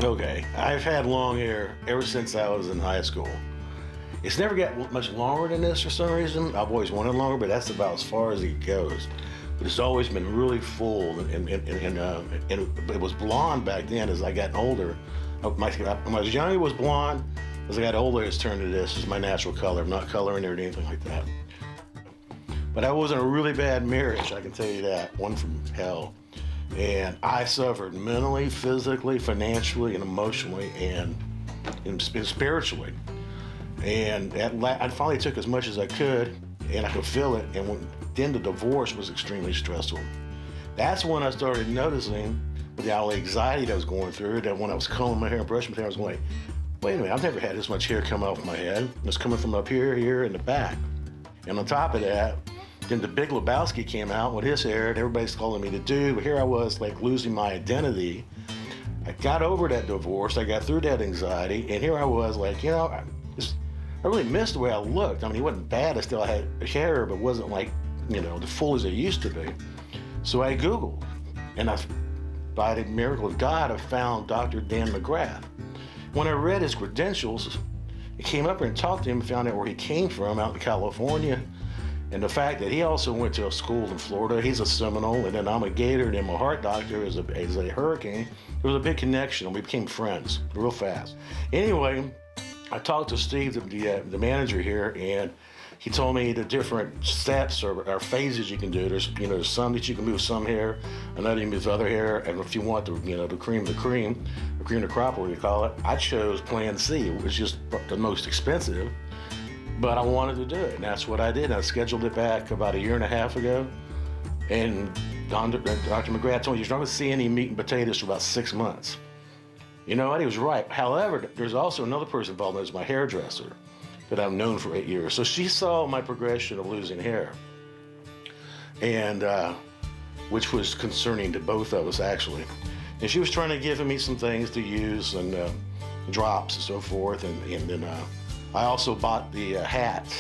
Okay, I've had long hair ever since I was in high school. It's never got much longer than this for some reason. I've always wanted longer, but that's about as far as it goes. But it's always been really full, and it was blonde back then. As I got older, when I was young, it was blonde. As I got older, it's turned to this. It's my natural color. I'm not coloring it or anything like that. But I was in a really bad marriage, I can tell you that. One from hell. And I suffered mentally, physically, financially, and emotionally, and spiritually. And I finally took as much as I could, and I could feel it. And then the divorce was extremely stressful. That's when I started noticing, with all the anxiety that I was going through, that when I was combing my hair and brushing my hair, I was going, wait a minute, I've never had this much hair come off my head. It's coming from up here, here, in the back. And on top of that, then the Big Lebowski came out with his hair, and everybody's calling me the dude, but here I was, like, losing my identity. I got over that divorce, I got through that anxiety, and here I was, like, I really missed the way I looked. I mean, it wasn't bad, I still had hair, but it wasn't like, the full as it used to be. So I Googled, and by the miracle of God, I found Dr. Dan McGrath. When I read his credentials, I came up and talked to him and found out where he came from, out in California. And the fact that he also went to a school in Florida, he's a Seminole, and then I'm a Gator, and then my heart doctor is a Hurricane. There was a big connection, and we became friends real fast. Anyway, I talked to Steve, the manager here, and he told me the different steps or phases you can do. There's some that you can move some hair, another you move other hair, and if you want the cream of the crop, what you call it, I chose Plan C, which is the most expensive. But I wanted to do it, and that's what I did. I scheduled it back about a year and a half ago, and Dr. McGrath told me, you're not going to see any meat and potatoes for about 6 months. You know what? He was right. However, there's also another person involved, that's my hairdresser, that I've known for 8 years. So she saw my progression of losing hair, and which was concerning to both of us, actually. And she was trying to give me some things to use, and drops and so forth, and then I also bought the hat.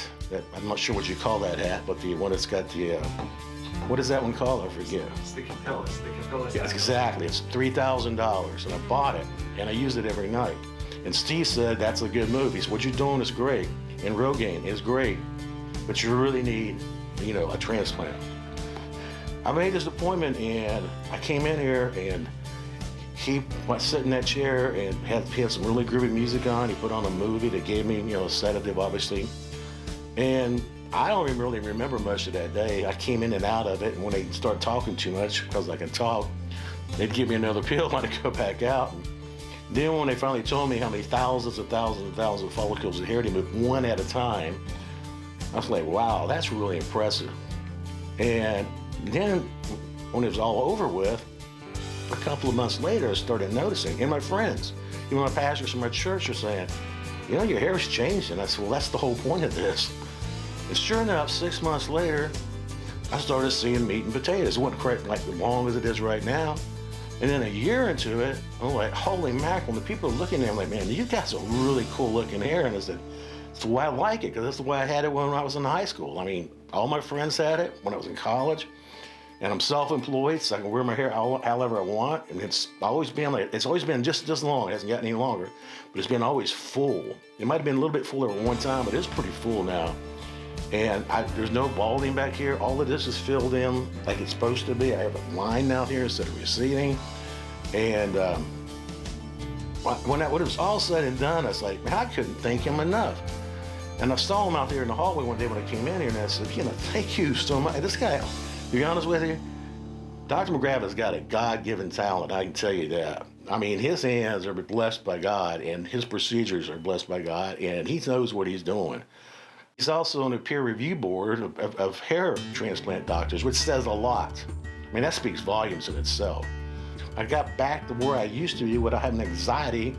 I'm not sure what you call that hat, but the one that's got the, what is that one called? I forget. It's the Capella. Yes, exactly. It's $3,000, and I bought it, and I use it every night. And Steve said, that's a good move. He said, what you're doing is great, and Rogaine is great, but you really need, a transplant. I made this appointment, and I came in here, and he went sit in that chair and he had some really groovy music on. He put on a movie that gave me, a sedative, obviously. And I don't even really remember much of that day. I came in and out of it, and when they start talking too much, because I can talk, they'd give me another pill and I'd go back out. And then when they finally told me how many thousands of follicles of hair they moved one at a time, I was like, wow, that's really impressive. And then when it was all over with, a couple of months later, I started noticing, and my friends, even my pastors from my church are saying, your hair's changed. And I said, well, that's the whole point of this. And sure enough, 6 months later, I started seeing meat and potatoes. It wasn't quite like as long as it is right now. And then a year into it, I'm like, holy mackerel. And the people are looking at me, I'm like, man, you got some really cool looking hair. And I said, that's the way I like it, because that's the way I had it when I was in high school. I mean, all my friends had it when I was in college. And I'm self-employed, so I can wear my hair however I want. And it's always been just this long. It hasn't gotten any longer, but it's been always full. It might have been a little bit fuller at one time, but it's pretty full now. And there's no balding back here. All of this is filled in like it's supposed to be. I have a line now here instead of receding. And when it was all said and done, I was like, man, I couldn't thank him enough. And I saw him out there in the hallway one day when I came in here, and I said, thank you so much. This guy, to be honest with you, Dr. McGrath has got a God-given talent, I can tell you that. I mean, his hands are blessed by God, and his procedures are blessed by God, and he knows what he's doing. He's also on the peer review board of hair transplant doctors, which says a lot. I mean, that speaks volumes in itself. I got back to where I used to be without having anxiety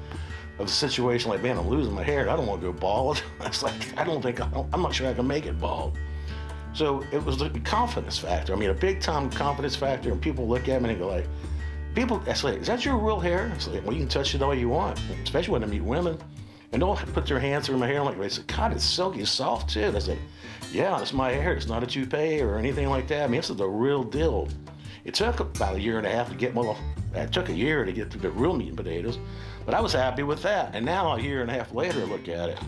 of a situation like, man, I'm losing my hair. I don't want to go bald. It's like, I'm not sure I can make it bald. So it was the confidence factor. I mean, a big time confidence factor, and people look at me and they go like, I say, is that your real hair? It's like, well, you can touch it all you want, especially when I meet women. And they'll put their hands through my hair. I'm like, they said, God, it's silky, it's soft too. And I said, yeah, it's my hair. It's not a toupee or anything like that. I mean, this is the real deal. It took about a year and a half to get It took a year to get to the real meat and potatoes, but I was happy with that. And now a year and a half later, I look at it,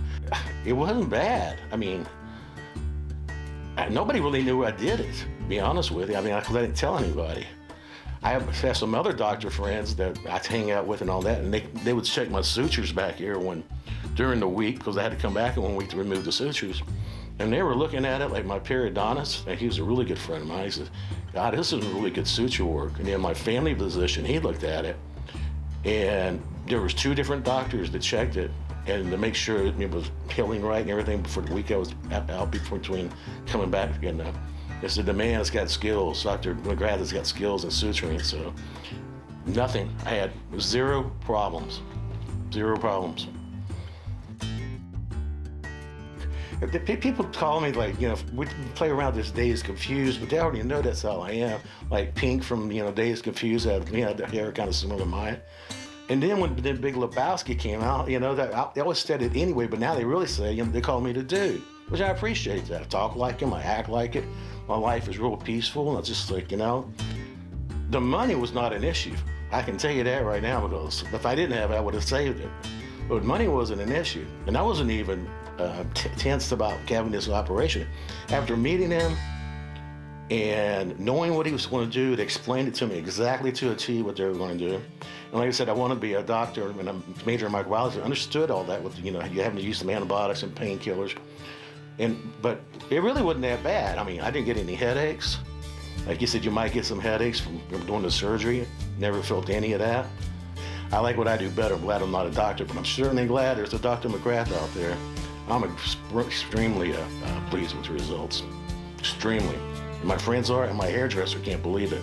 it wasn't bad. I mean, nobody really knew I did it, to be honest with you. I mean, I didn't tell anybody. I have some other doctor friends that I hang out with and all that, and they would check my sutures back here during the week, because I had to come back in 1 week to remove the sutures. And they were looking at it like my periodontist, and he was a really good friend of mine. He said, God, this is really good suture work. And then my family physician, he looked at it, and there was 2 different doctors that checked it, and to make sure it was healing right and everything before the week I was out between coming back again. They said, the man has got skills. Dr. McGrath has got skills in suturing. So nothing. I had 0 problems. 0 problems. People call me like, we play around this Dazed Confused, but they already know that's how I am. Like Pink from, Dazed Confused had, the hair kind of similar to mine. And then when the Big Lebowski came out, they always said it anyway, but now they really say, they call me the dude, which I appreciate that. I talk like him, I act like it. My life is real peaceful, and it's just like, the money was not an issue. I can tell you that right now, because if I didn't have it, I would have saved it. But money wasn't an issue, and I wasn't even tense about having this operation. After meeting him and knowing what he was going to do, they explained it to me exactly to a T what they were going to do. And like I said, I wanted to be a doctor and a major in microbiology. I understood all that with, you having to use some antibiotics and painkillers. But it really wasn't that bad. I mean, I didn't get any headaches. Like you said, you might get some headaches from doing the surgery. Never felt any of that. I like what I do better. I'm glad I'm not a doctor, but I'm certainly glad there's a Dr. McGrath out there. I'm extremely pleased with the results. Extremely. And my friends are, and my hairdresser can't believe it.